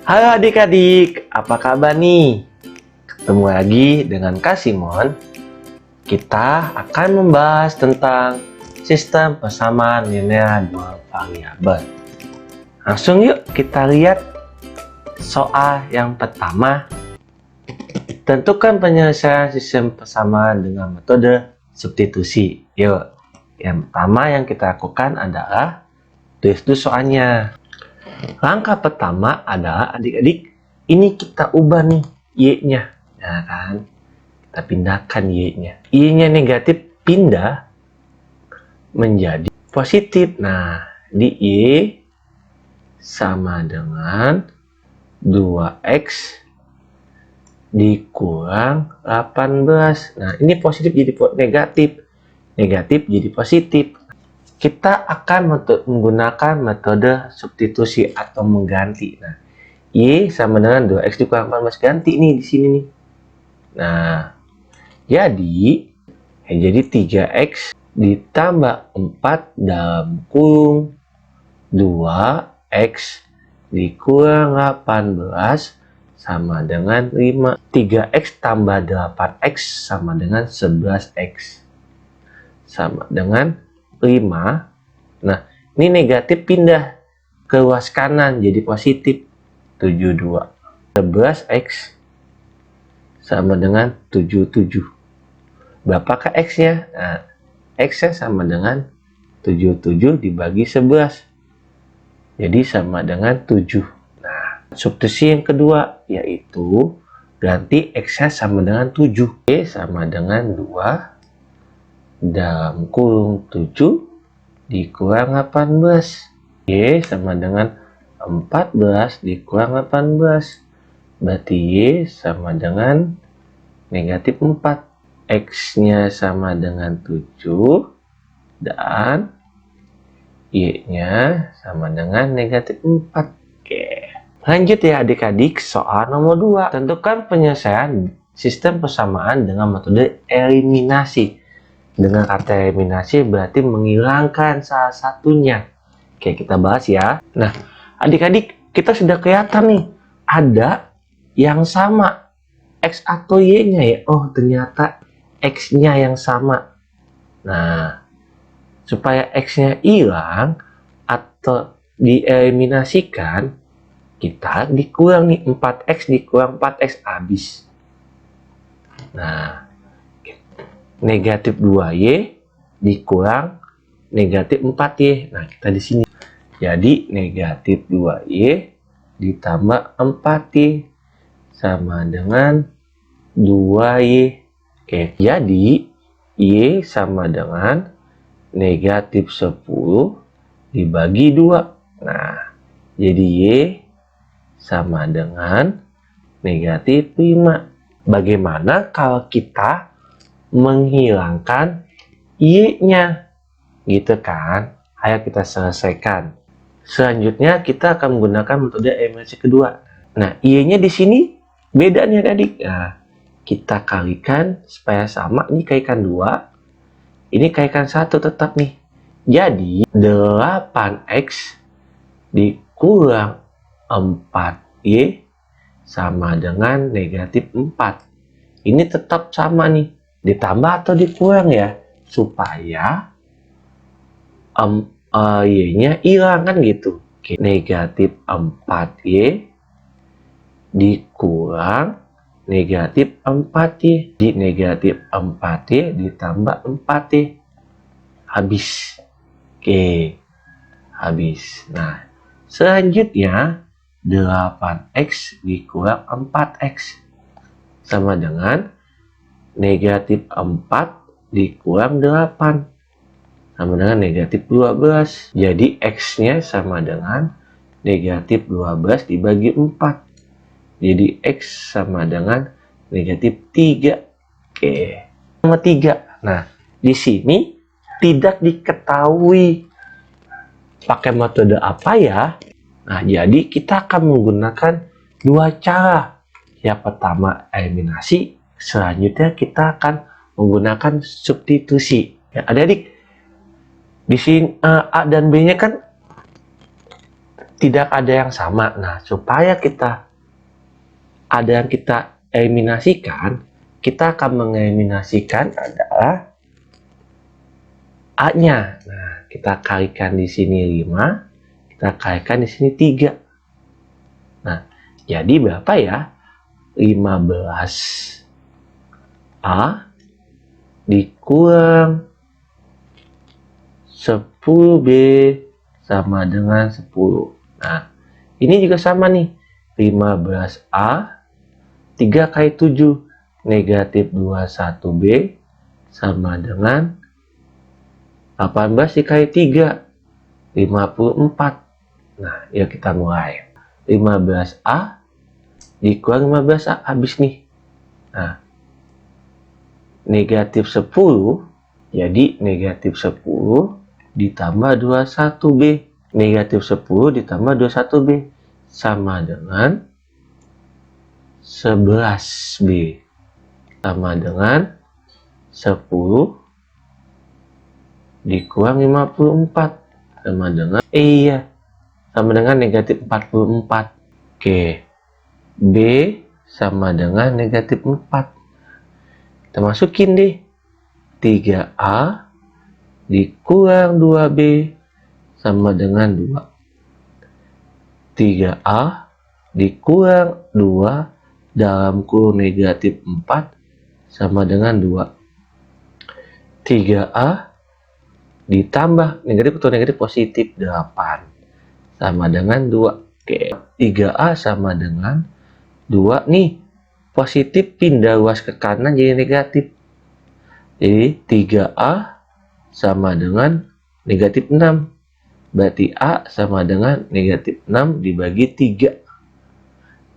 Halo adik-adik, apa kabar nih? Ketemu lagi dengan Kak Simon. Kita akan membahas tentang sistem persamaan linear dua variabel. Langsung yuk kita lihat soal yang pertama. Tentukan penyelesaian sistem persamaan dengan metode substitusi. Yuk, yang pertama yang kita lakukan adalah tulis dulu soalnya. Langkah pertama adalah adik-adik, ini kita ubah nih y-nya, ya kan? Kita pindahkan y-nya. Y-nya negatif pindah menjadi positif. Nah, di y sama dengan 2x dikurang 18. Nah, ini positif jadi negatif. Negatif jadi positif. Kita akan menggunakan metode substitusi atau mengganti. Nah, y sama dengan 2x dikurang 18, ganti nih di sini nih. Nah, jadi 3x ditambah 4 dalam kurung 2x dikurang 18 sama dengan 5. 3x tambah 8x sama dengan 11x sama dengan 5. Nah, ini negatif pindah ke luas kanan jadi positif 72. 11x sama dengan 77. Berapakah x-nya? Nah, x-nya sama dengan 77 dibagi 11. Jadi sama dengan 7. Nah, substitusi yang kedua yaitu ganti x-nya sama dengan 7. Y sama dengan 2 dalam kurung 7 dikurang 18. Y sama dengan 14 dikurang 18. Berarti Y sama dengan negatif 4. X-nya sama dengan 7 dan Y-nya sama dengan negatif 4. Oke. Lanjut ya adik-adik, soal nomor 2. Tentukan penyelesaian sistem persamaan dengan metode eliminasi. Dengan kata eliminasi berarti menghilangkan salah satunya. Oke, kita bahas ya. Nah, adik-adik, kita sudah kelihatan nih. Ada yang sama. X atau Y-nya ya. Oh, ternyata X-nya yang sama. Nah, supaya X-nya hilang atau dieliminasikan, kita dikurang nih. 4X dikurang 4X habis. Nah, negatif 2y dikurang negatif 4y. Nah, kita di sini. Jadi, negatif 2y ditambah 4y sama dengan 2y. Oke, jadi y sama dengan negatif 10 dibagi 2. Nah, jadi y sama dengan negatif 5. Bagaimana kalau kita menghilangkan y-nya, gitu kan? Ayo kita selesaikan. Selanjutnya kita akan menggunakan metode eliminasi kedua. Nah, y-nya di sini beda nih adik. Nah, kita kalikan supaya sama. Ini kalikan 2, ini kalikan 1 tetap nih. Jadi 8x dikurang 4y sama dengan negatif 4. Ini tetap sama nih. Ditambah atau dikurang ya, supaya y-nya hilang kan gitu. Oke, negatif 4y dikurang negatif 4y. Di negatif 4y ditambah 4y. Habis. Oke, habis. Nah, selanjutnya 8x dikurang 4x sama dengan negatif 4 dikurang 8 sama dengan negatif 12. Jadi x-nya sama dengan negatif 12 dibagi 4. Jadi x sama dengan negatif 3. Oke. Nomor 3. Nah, di sini tidak diketahui pakai metode apa ya. Nah, jadi kita akan menggunakan dua cara. Yang pertama eliminasi, selanjutnya kita akan menggunakan substitusi. Ya, adik-adik, di sini A dan B-nya kan tidak ada yang sama. Nah, supaya kita ada yang kita eliminasikan, kita akan mengeliminasikan adalah A-nya. Nah, kita kalikan di sini 5, kita kalikan di sini 3. Nah, jadi berapa ya? 15A dikurang 10B sama dengan 10. Nah, ini juga sama nih. 15A 3 kali 7 negatif 21B sama dengan 18 dikali 3 54. Nah, yuk kita mulai. 15A dikurang 15A habis nih. Nah, negatif 10 jadi negatif 10 ditambah 21B. Negatif 10 ditambah 21B sama dengan 11B. Sama dengan 10 dikurang 54 sama dengan sama dengan negatif 44. Oke, B sama dengan negatif 4. Kita masukin deh 3A dikurang 2B sama dengan 2. 3A dikurang 2 dalam kurung negatif 4 sama dengan 2. 3A ditambah negatif atau negatif positif 8 sama dengan 2. Oke, 3A sama dengan 2 nih. Positif pindah luas ke kanan jadi negatif. Jadi 3A sama dengan negatif 6. Berarti A sama dengan negatif 6 dibagi 3.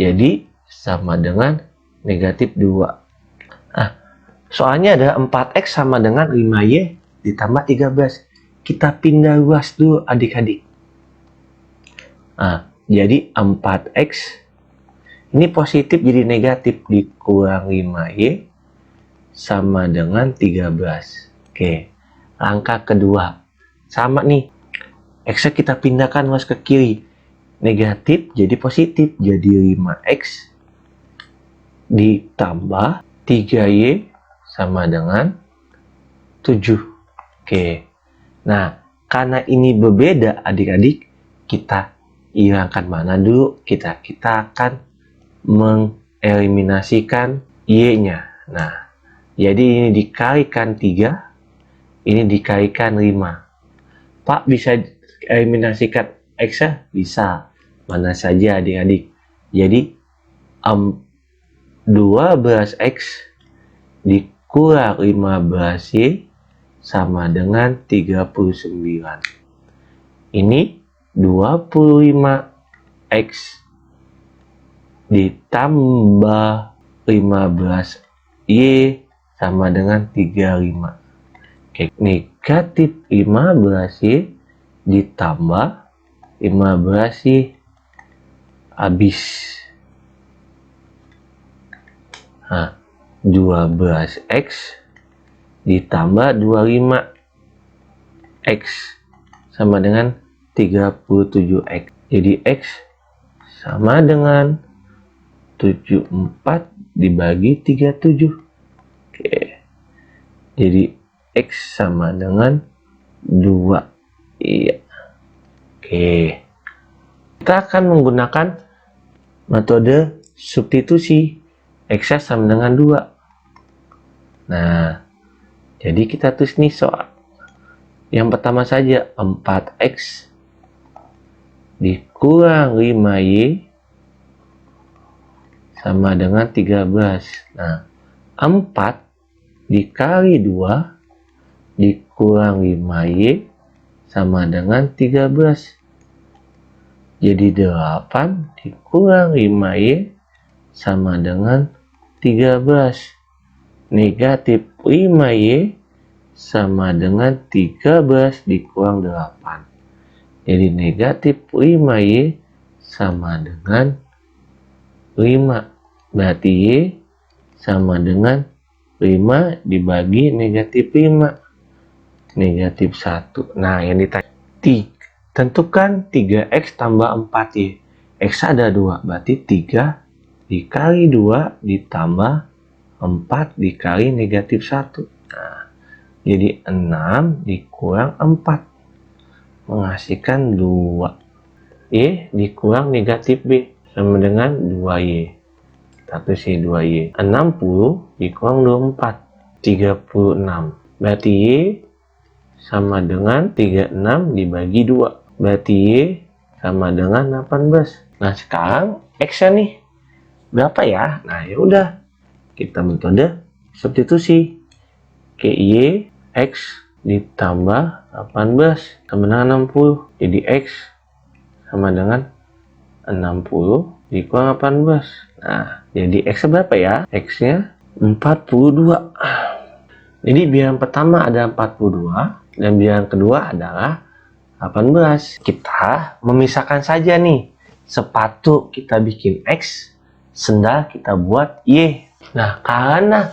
Jadi sama dengan negatif 2. Nah, soalnya ada 4X sama dengan 5Y ditambah 13. Kita pindah luas dulu adik-adik. Nah, jadi 4X ini positif jadi negatif dikurang 5Y sama dengan 13. Oke, langkah kedua. Sama nih. X kita pindahkan luas ke kiri. Negatif jadi positif. Jadi 5X ditambah 3Y sama dengan 7. Oke. Nah, karena ini berbeda adik-adik, kita hilangkan mana dulu? Kita akan mengeliminasikan Y-nya. Nah, jadi ini dikalikan 3, ini dikalikan 5. Pak, bisa eliminasikan X-nya? Bisa. Mana saja adik-adik. Jadi, 12X dikurang 15Y sama dengan 39. Ini 25X ditambah 15Y sama dengan 35. Oke, negatif 15Y ditambah 15Y habis. Nah, 12X ditambah 25X sama dengan 37X. Jadi X sama dengan 74 dibagi 37. Oke. Jadi X sama dengan 2. Iya. Oke. Kita akan menggunakan metode substitusi. X sama dengan 2. Nah, jadi kita tulis nih soal. Yang pertama saja 4X dikurang 5Y sama dengan 13. Nah, 4 dikali 2 dikurang 5Y sama dengan 13. Jadi 8 dikurang 5Y sama dengan 13. Negatif 5Y sama dengan 13 dikurang 8. Jadi negatif 5Y sama dengan 5. Berarti Y sama dengan 5 dibagi negatif 5. Negatif 1. Nah, yang ditanya Tentukan 3x tambah 4y. X ada 2, berarti 3 dikali 2 ditambah 4 dikali negatif 1. Nah, jadi 6 dikurang 4 menghasilkan 2. Y dikurang negatif B sama dengan 2y. Kita tulis 2y. 60 dikurang 24, 36. Berarti Y sama dengan 36 dibagi 2. Berarti Y sama dengan 18. Nah, sekarang X-nya nih berapa ya? Nah, ya udah. Kita metode substitusi. Y X ditambah 18 sama dengan 60. Jadi X sama dengan 60 dikurang 18. Nah, jadi X berapa ya? X-nya 42. Jadi bilangan pertama ada 42 dan bilangan kedua adalah 18. Kita memisahkan saja nih. Sepatu kita bikin X, sendal kita buat Y. Nah, karena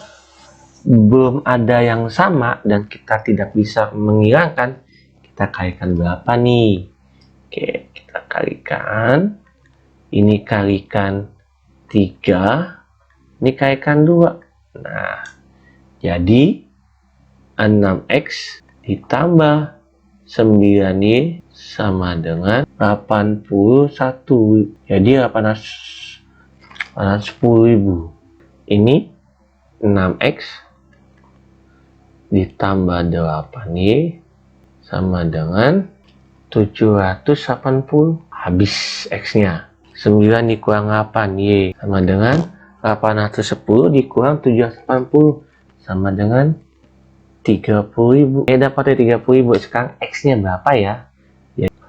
belum ada yang sama dan kita tidak bisa menghilangkan, kita kalikan berapa nih? Oke, kita kalikan. Ini kalikan 3, ini kalikan 2. Nah, jadi 6x ditambah 9y sama dengan 81. Jadi 810.000. Ini 6x ditambah 8y sama dengan 780. Habis x-nya. 9 dikurang 8y sama dengan 810 dikurang 780 sama dengan 30.000. Dapatnya 30.000. Sekarang X-nya berapa ya?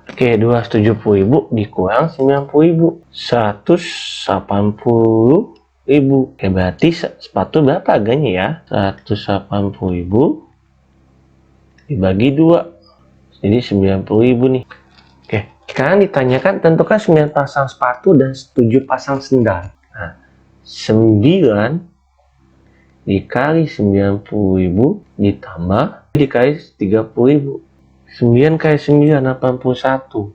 Oke, 270.000 dikurang 90.000. 180.000. Oke, berarti sepatu berapa harganya ya? 180.000 dibagi 2. Jadi 90.000 nih. Oke, sekarang ditanyakan tentukan 9 pasang sepatu dan 7 pasang sendal. Nah, 9 dikali 90.000 ditambah dikali 30.000. 9 kali 9 81.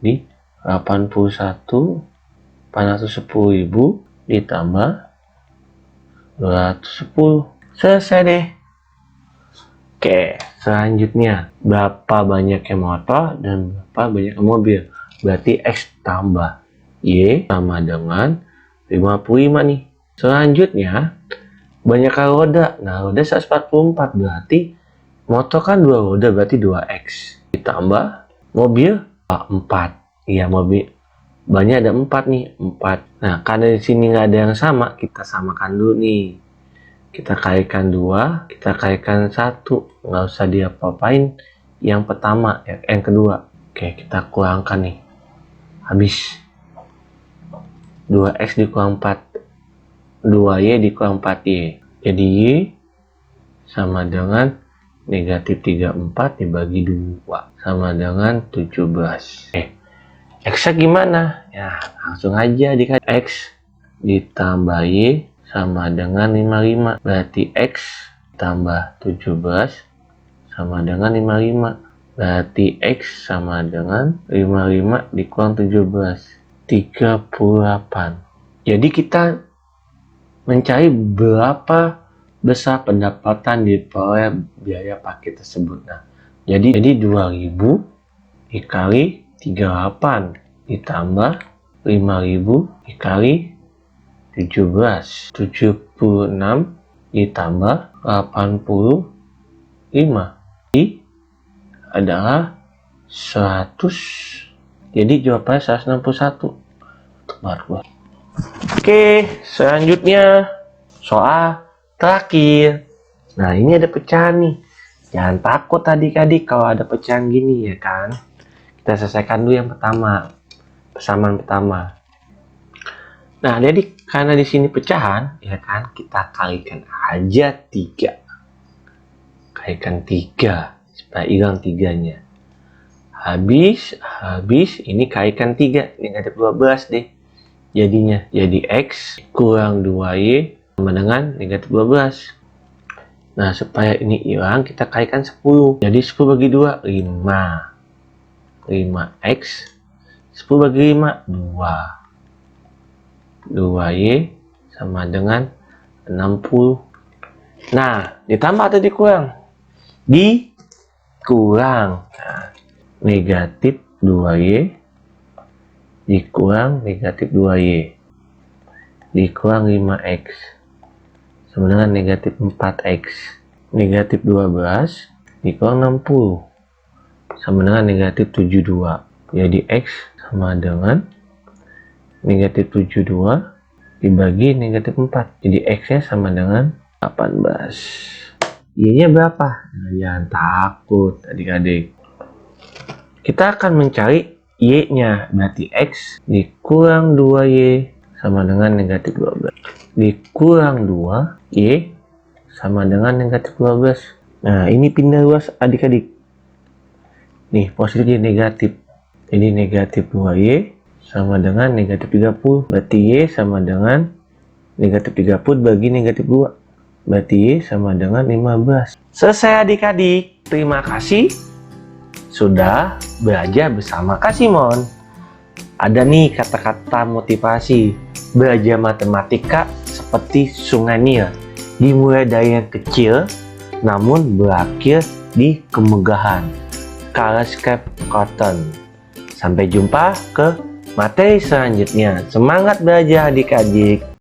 Di 81 810.000 ditambah 210. Selesai deh. Oke, selanjutnya berapa banyaknya motor dan berapa banyaknya mobil? Berarti X tambah Y sama dengan 55 nih. Selanjutnya banyak roda. Nah, roda 144 berarti motor kan 2 roda berarti 2x ditambah mobil 4. Iya, mobil banyak ada 4 nih, 4. Nah, karena di sini nggak ada yang sama, kita samakan dulu nih. Kita kalikan 2, kita kalikan 1. Nggak usah diapa-apain yang pertama, yang kedua. Oke, kita kurangkan nih. Habis 2x dikurang 4. 2y dikurang 4y. Jadi y sama dengan negatif 34 dibagi 2 sama dengan 17. X-nya gimana? Ya, langsung aja dikali X ditambah y sama dengan 55. Berarti X tambah 17 sama dengan 55. Berarti X sama dengan 55 dikurang 17. 38. Jadi kita mencari berapa besar pendapatan diperoleh biaya paket tersebut. Nah, jadi 2000 dikali 38 ditambah 5000 dikali 17. 76 ditambah 85. Ini adalah 100. Jadi jawabannya 161. Tepat. Oke, selanjutnya soal terakhir. Nah, ini ada pecahan nih. Jangan takut adik-adik kalau ada pecahan gini ya kan. Kita selesaikan dulu yang pertama. Persamaan pertama. Nah, jadi karena di sini pecahan, ya kan, kita kalikan aja 3. Kalikan 3 supaya hilang 3-nya. Habis ini kalikan 3, negatif 12 deh. Jadinya jadi X kurang 2Y sama dengan negatif 12. Nah, supaya ini hilang kita kalikan 10. Jadi 10 bagi 2, 5. 5x. 10 bagi 5, 2. 2y sama dengan 60. Nah, ditambah atau dikurang? Dikurang. Nah, negatif 2y dikurang negatif 2y dikurang 5x sama dengan negatif 4x. Negatif 12 dikurang 60 sama dengan negatif 72. Jadi x sama dengan negatif 72 dibagi negatif 4. Jadi x nya sama dengan 18. Y nya berapa? Nah, jangan takut adik-adik. Kita akan mencari y nya, berarti x dikurang 2y sama dengan negatif 12 dikurang 2y sama dengan negatif 12. Nah, ini pindah luas adik-adik. Nih, positif jadi negatif. Jadi negatif 2y sama dengan negatif 30. Berarti y sama dengan negatif 30 bagi negatif 2. Berarti y sama dengan 15. Selesai adik-adik. Terima kasih sudah belajar bersama Kak Simon. Ada nih kata-kata motivasi. Belajar matematika seperti sungai Nil. Dimulai dari yang kecil, namun berakhir di kemegahan. Carl Cotton. Sampai jumpa ke materi selanjutnya. Semangat belajar adik-adik.